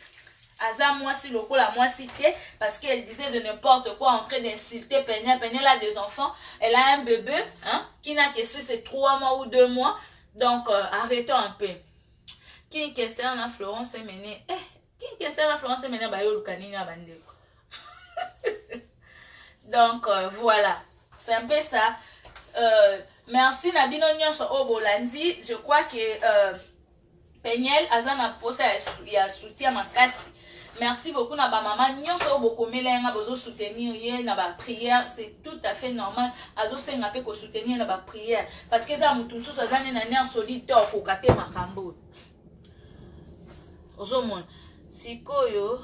aza mwasi lokola mwasi te parce qu'elle disait de n'importe quoi en train d'insulter Penya. Penya elle a des enfants, elle a un bébé hein, qui n'a que c'est 3 mois ou 2 mois. Donc arrêtons un peu. Qui question na Florence Mené qui question na Florence Mené ba yo lukanini na bandeko. Donc voilà, c'est un peu ça. Merci Nabino Nyonso Obolandi, je crois que Penyel azana posa ya soutien makasi. Merci beaucoup na ba maman nyonso bokomelenga bozo soutenir ye na ba prière, c'est tout à fait normal azo senga pe ko soutenir na ba prière parce que za mutu so azane na ner solide ko kate makambo. Ozomon sikoyo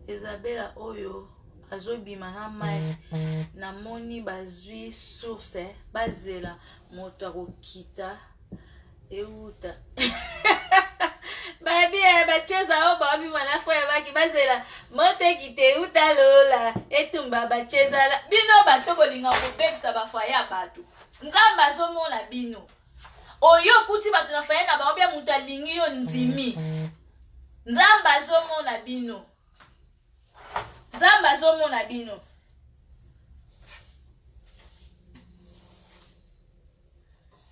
Isabella oyo azobima na mai na moni bazwi source bazela moto akokita euta baby bacheza oba obi mwana frère baki bazela mote kite uta lola etumba bacheza la bino bato bolinga ko bebisa ba faya bato nzamba zomona bino oyo kuti bato na faya na ba obia muta lingi yo nzimi nzamba zomona bino nzamba zomona bino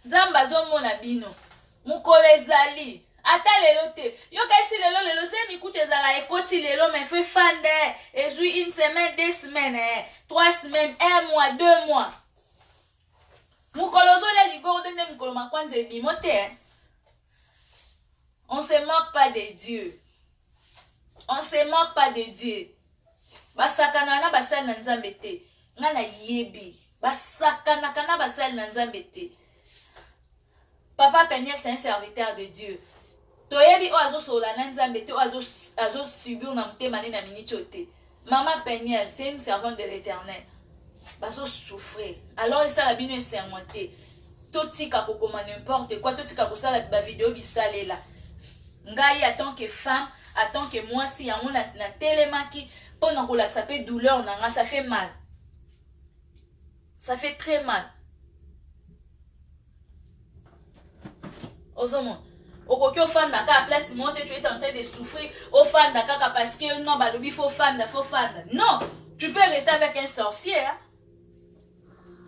nzamba zomona bino mukole ezali ata lelo te yo kasi lelo se mikute ezala ekoti lelo mais fait fande ezui une semaine 2 semaines 3 semaines 1 mois 2 mois mukolo zole ligorde nde mukolo makwanza ebimo te. On se moque pas de Dieu. On se moque pas de Dieu. Basakana na basal na nzambe te ngana yebi basakana kana basal na nzambe te. Papa Penya c'est un serviteur de Dieu. Toyebi oazo sola na nzambe te oazo subir na mtema na minute te. Maman Penya c'est une servante de l'Éternel. Baso souffrir. Alors ça la bino est sermenté. Totika kokoma n'importe quoi, totika kosala ba vidéo bisalela. Ngai en tant que femme, en tant que moi si yango na telemaki pendant que ça fait douleur nanga ça fait mal. Ça fait très mal. Ozomon okoki ofanda ka place monte tu es en train de souffrir ofanda kaka parce que non balobi faut fanda non tu peux rester avec un sorcier hein?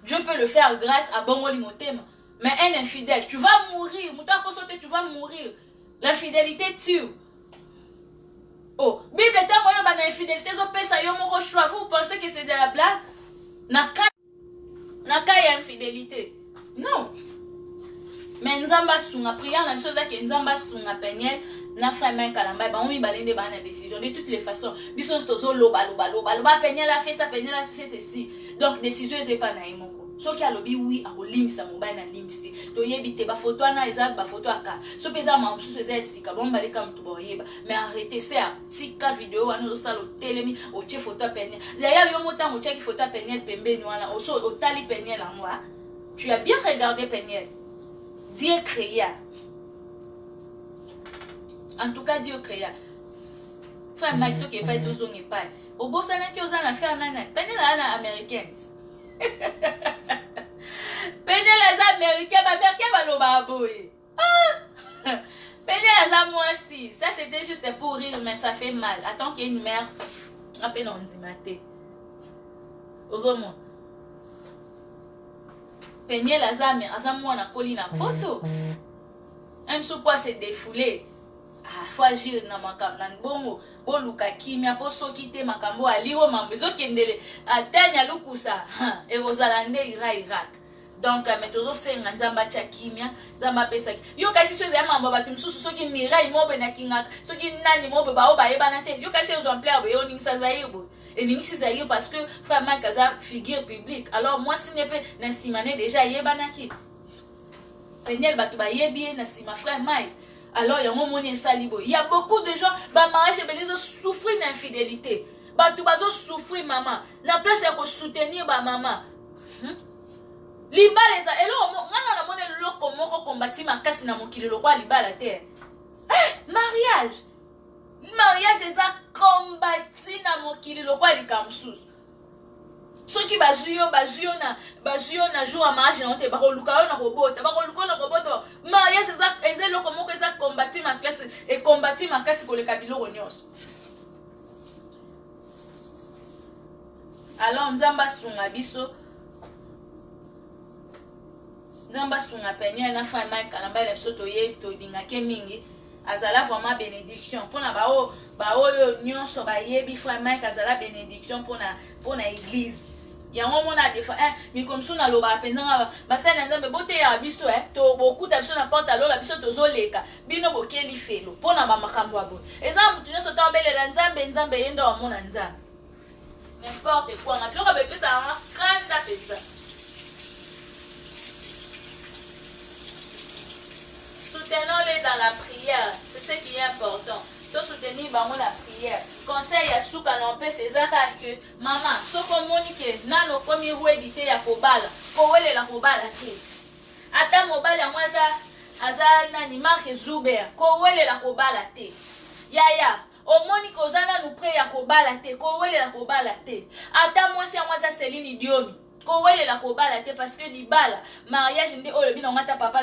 Dieu peut le faire grâce à Bongoli Motema mais un infidèle tu vas mourir tu vas mourir l'infidélité tue. Oh Bible est moyen ba infidélité zo pesa yo moko choix vous pensez que c'est de la blague naka infidélité non mais nzamba sunga prière na biso que nzamba sunga Peniel na frère Mike Kalamba ba on mi balende ba na décision de toutes les façons biso tozo loba Peniel a fait ça, Peniel a fait ceci, donc décision était pas na imoko soki alobi oui akolimisa mobile na limisi toyebi te ba photo na eza ba photo aka so peza mamusu eza esika bon baleka mtu boyeba mais arrêtez ça tika vidéo wana zo sala telemi o tie photo Peniel d'ailleurs yo motango tie ki photo Peniel pembeni wana o so otali Peniel en moi tu as bien regardé Peniel. Dieu créa. En tout cas Dieu créa. Frère Mike qui est pas deux zones et pas au beau ça n'a qui osé la faire nana Peniel la américaine. Peniel les américains va le baboy. Peniel les moi aussi. Ça c'était juste pour rire mais ça fait mal. Attends qu'il y ait une mère à peine on dit maté. Aux hommes. Peniel azam moi na koli na poto. Même sous quoi se défouler. Ah, faut agir na makam na bongo. Bo luka kimia po sokite makambo aliwo mambezo kendele. Atanya lukusa. E rozalande Irak. Donc metozo senga nzamba cha kimia, nzamba pesa. Yo kasi so za mambo batu msusu soki mirai mobe na kingaka. Soki nani mobe ba oba yeba na te. Yo kasi exemplaire be yo ningisa zaibo. Et ningisi zaibo parce que frère Mike a figure publique. Alors moi si ne peut na simane déjà yeba na ki. Peniel batu ba yebi na sima frère Mike. Alors il y a un moment salibo. Il y a beaucoup de gens ba mariage belizo souffrir d'infidélité. Batu bazo souffrir maman. Na place ya ko soutenir ba maman. Libala eza elo ngana na mone loko moko kombati makasi na mokili lokwa libala te. Mariage eza kombati na mokili lokwa likamsusu. Soki bazuyo na jour à mariage na te bakoluka na robota mariage eza loko moko eza kombati makasi et kombati makasi koleka biloko nyonso. Alors nzamba sunga biso Nzamba sunga Peniel na frère Mike Kalamba la biso toye to dingake mingi azala vraiment bénédiction pona ba nyonso ba yebi frère Mike azala bénédiction pona église yango mona defa mi comme suna loba pendanga basala nzambe bote ya biso to bokuta biso na porte alo la biso tozoleka bino bokeli felo pona ba makambo abo eza mutu nyonso ta belela nzambe yendo wa mona nzambe n'importe quoi na biloko bepesa kanda pesa. Soutenons-les dans la prière, c'est ce qui est important. De soutenir la prière. Conseil à Souka non peut c'est ça que maman, ce qu'on monique, nano comme il édité ya kobala, kowele la kobala te. Ata mobile moi aza nani marque Zuber, kowele la kobala te. Yaya, au monique ozana nous prie ya kobala te, kowele la kobala te. Ata moi c'est moi ça Céline Diomi. Kowele la kobala te parce que libala mariage ndi o lobi na ngata papa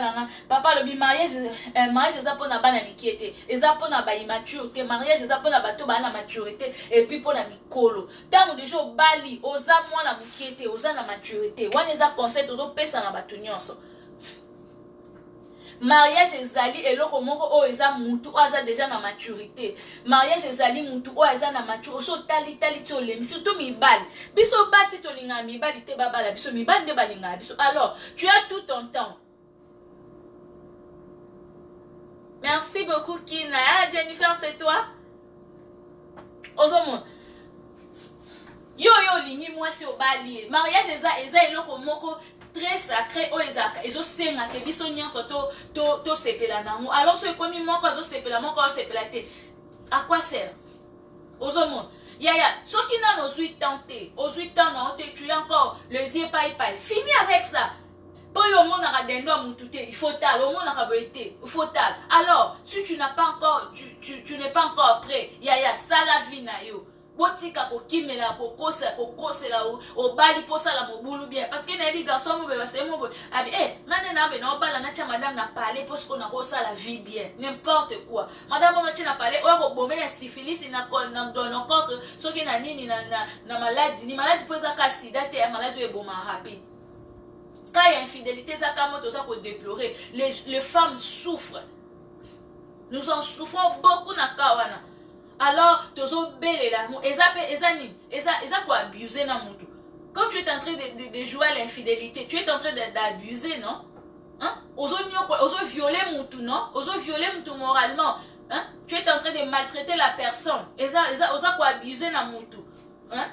lobi mariage eza pona bana mikiete eza pona ba immaturité mariage eza pona bato bana maturité et puis pona mikolo tango déjà bali oza mwana mikiete oza na maturité wana eza conseil tozo pesa na bato nyonso. Mariage ezali eloko moko o eza mutu o aza déjà na maturité. Mariage ezali mutu o aza na maturité. So tali tolemi surtout mibali. Biso basi tolinga mibali te babala biso mibali nde balinga biso. Alors, tu as tout ton temps. Merci beaucoup Kina. Ah, Jennifer, c'est toi? Ozomo. Yo lingi moi si obali. Mariage eza eloko moko très sacré o ezaka ezo senga ke biso nyonso to sepela nango. Alors so ekomi moko zo sepela moko o sepela te. À quoi sert? Ozomo. Yaya, soki na ozui tenter, ozui temps na ote tu encore les yeux paille. Fini avec ça. Pour yo mona dendo mutu te, il faut tal, au mona boité, il faut tal. Alors, si tu n'as pas encore tu n'es pas encore prêt, yaya, ça la vie na yo. Botika ko kimela ko kosela o bali posa la mobulu bien parce que na bi garçon mo be ba se mo abi nane na be na obala na cha madame na parler parce qu'on a kosa la vie bien n'importe quoi madame mo na parler o ko bomela syphilis na donne encore so ki na nini na maladie ni maladie posa ka sida te ya maladie e boma rapide quand il y a infidélité ça comme tout ça ko déplorer les femmes souffrent, nous en souffrons beaucoup na kawana. Alors, tozo belle là, eza quoi abuser na mutu. Quand tu es en train de jouer à l'infidélité, tu es en train d'abuser, non? Hein? Oso violer moutou, non? Oso violer moutou moralement. Hein? Tu es en train de maltraiter la personne. Oso quoi abuser na moutou. Hein?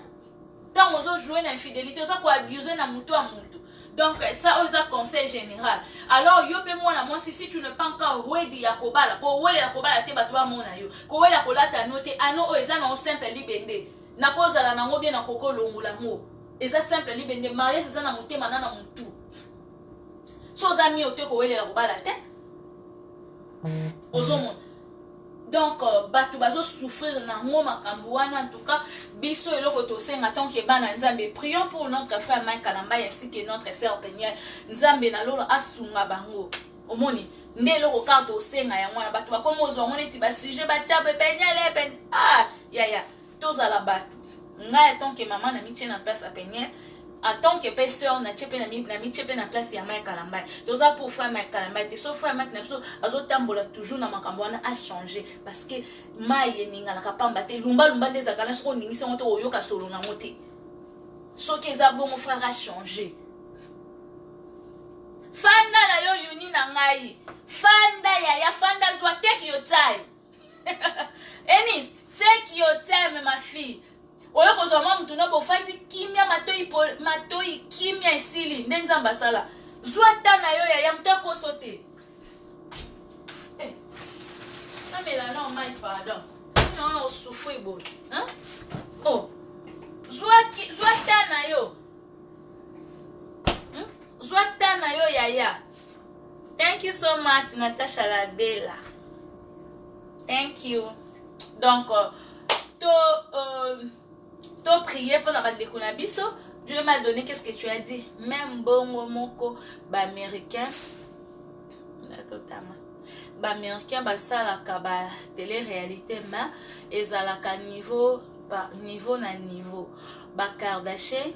Tant oso jouer na infidélité, oso quoi abuser na moutou à moutou. Donc ça osa conseil général. Alors yo pe moi si tu ne pas encore ready ya kobala, ko wele ya kobala te batwa mona yo. Ko wele ya kolata note ano o eza na simple libende. Na kozala nango bien na koko longula ngo. Eza simple libende mariage eza na motema na mutu. So zami ote ko wele ya kobala te. Ozomon. Donc bato bazo souffrir na ngo makambo wana en tout cas biso eloko to senga tant que bana nzambe prions pour notre frère Mike Kalamba ainsi que notre sœur Peniel nzambe na lolo asunga bango omoni nde loko ka to senga ya mwana bato bakomo zo ngone ti ba sujet ba tia Peniel ya tozala bato ngai tant que maman na mitie na place à Peniel en tant que personne na chepe na mi chepe na place ya Mike Kalamba doza pour frère Mike Kalamba te so frère Mike na so azotambola toujours na makambo wana a changer parce que maye ninga na kapamba te lumba nde zakala so ningi so to oyoka solo na mote so ke za bon frère a changer fanda na yo yuni na ngai fanda ya fanda zwa take your time Enis take your time ma fille. Oyo kozoma mtu no bofandi kimia matoi kimia isili ndenza mbasala zwata na yo ya mtako sote amela na my pardon non souffrir bon hein oh zwata na yo zwata na yo ya thank you so much Natasha la Bella, thank you. Donc to prier pour la bande de Kunabiso. Dieu m'a donné qu'est-ce que tu as dit. Même bon moko ba américain. Ba américain ba salaka ba télé-réalité ma ezalaka niveau par niveau na niveau. Ba Kardashian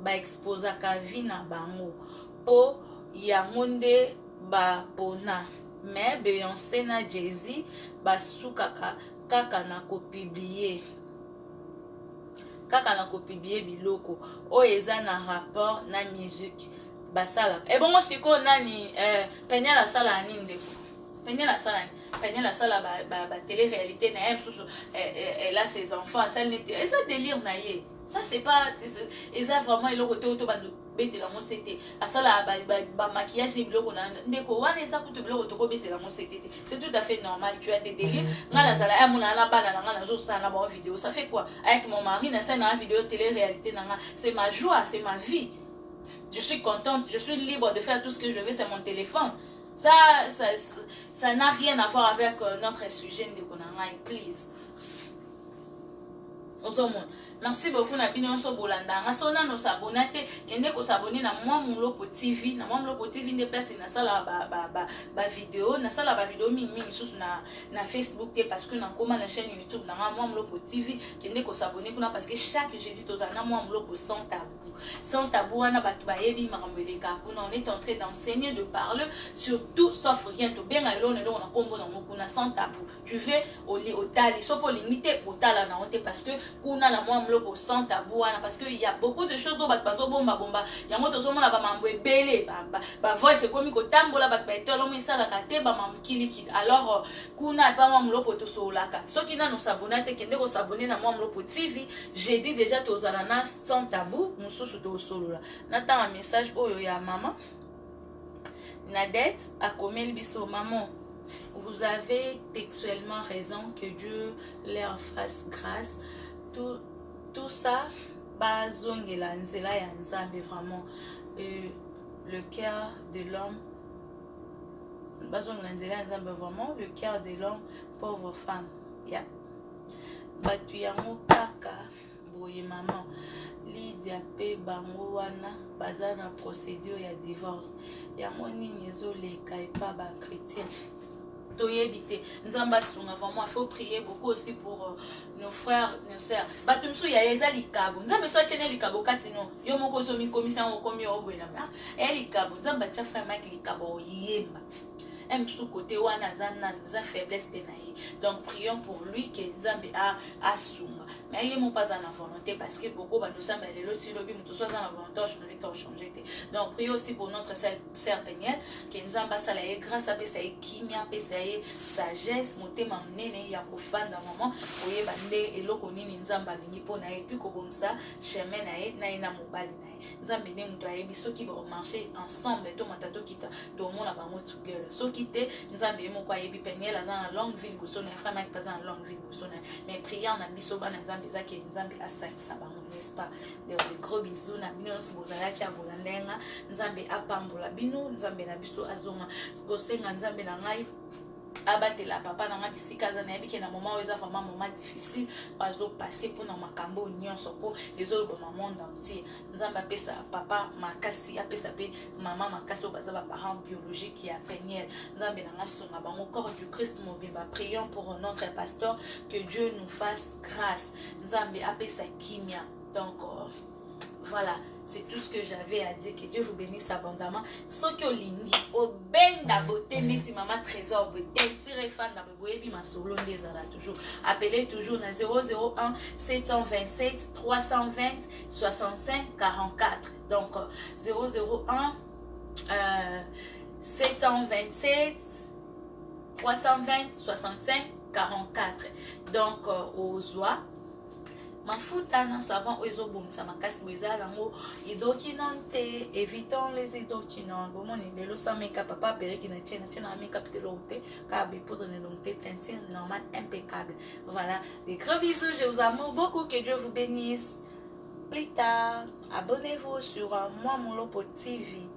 ba exposaka vie na bango. Po yangonde ba pona. Mais Beyoncé na Jay-Z ba sukaka kaka na ko publier. Kaka na ko publier biloko o eza na rapport na musique basala et bon siko nani Peniel la sala nini ndeko Peniel la sala ba télé réalité na elle a ses enfants ça n'était ça délire na ye ça c'est pas ça vraiment eloko to bando betela mo c'était asala ba maquillage ni biloko na ndeko wana eza kutu biloko to ko betela mo c'était c'est tout à fait normal tu as tes délires ngala sala amuna na bana na ngala zo ça na ba vidéo ça fait quoi avec mon mari na scène na vidéo télé réalité na c'est ma joie c'est ma vie, je suis contente, je suis libre de faire tout ce que je veux, c'est mon téléphone. Ça n'a rien à voir avec notre sujet de Konangai, please. Merci beaucoup na bino so bolanda nga sona no s'abonner yende ko s'abonner na moi Muloko TV na moi Muloko TV ne place na sala ba vidéo na sala ba vidéo mingi sous na Facebook te parce que na koma na chaîne YouTube na moi Muloko TV yende ko s'abonner kuna parce que chaque jeudi tozana moi Muloko sans tabou wana batu ba yebi makambeleka kuna on est en train d'enseigner de parler sur tout sauf rien to bien alone na kombo na mokuna sans tabou tu veux au tali so pour limiter au tala na honte parce que kuna na moi Muloko sans tabou parce que il y a beaucoup de choses au bat bazo bomba ya moto zo mona ba mambo ebele ba voice comme ko tambola ba etolo misa la kate ba mambo kiliki alors kuna pa moi Muloko to solaka so kina no s'abonner te kende ko s'abonner na moi Muloko TV j'ai dit déjà tozala na sans tabou mususu to solola nata un message oyo ya maman Nadette a commis biso maman. Vous avez textuellement raison, que Dieu leur fasse grâce. Tout ça, bazongela nzela ya nzambe vraiment. Le cœur de l'homme, bazongela nzela ya nzambe vraiment, le cœur de l'homme, pauvre femme. Ya. Batu yango kaka boye maman. Lydia pe bango wana baza na procédure ya divorce. Yango nini ezoleka epa ba chrétien. Toyebite nzamba sunga vraiment il faut prier beaucoup aussi pour nos frères nos sœurs batumsu ya eza likabo nzambe so tene likabo katino yo moko zo mi komisa ngo komi obwela ma e likabo nzamba cha frère Mike likabo yemba un sous côté wana zana nous a faiblesse penaï. Donc prions pour lui que Nzambe a sunga. Mais il n'est pas en volonté parce que beaucoup nous sommes les lots sur le but, nous sommes en volonté, changer. Donc prions aussi pour notre sœur Peniel que Nzamba salaye grâce à sa kimia, sa sagesse, monter m'amener ya kofanda maman pour y bande et l'okoni Nzamba lingi pour naïe puis comme ça chemin naïe na mobile naïe. Nzambe ne muto ayebi ceux qui vont marcher ensemble to matato kita to mona bango together. So kite Nzambe mo kwa yebi Peniel azan longue ville bosona frère Mike pas en longue ville bosona mais priant na biso bana Nzambe za ke Nzambe asakisa bango n'est-ce pas. Des gros bisous na bino bozala ki abolandenga Nzambe apambola bino Nzambe na biso azonga kosenga Nzambe na ngai abatela papa na nga bisika za na yebi ke na moment oza vraiment moment difficile bazo passer pour na makambo nyonso po ezolo ba monde entier Nzamba pesa papa makasi apesa pe mama makasi o baza ba parents biologiques ya Peniel Nzambe na nga songa bango corps du Christ mobimba. Prions pour notre pasteur que Dieu nous fasse grâce Nzambe apesa kimia. Donc voilà, c'est tout ce que j'avais à dire. Que Dieu vous bénisse abondamment. Ce que l'indi, au ben d'aboté, neti maman trésor, tirez fan d'aboté, ma solo toujours. Appelez toujours na 001 727 320 65 44. Donc 001 727 320 65 44. Donc aux oies. Mafuta na savon oizo bonisa makasi boza lango idokinante évitons les idokinants bon mon idelo sans make-up papa pereki na chena make-up te lonté ka be poudre ne lonté teintine normal impeccable. Voilà, des gros bisous, je vous aime beaucoup, que Dieu vous bénisse. Plus tard, abonnez-vous sur Moi Mon Lopo TV.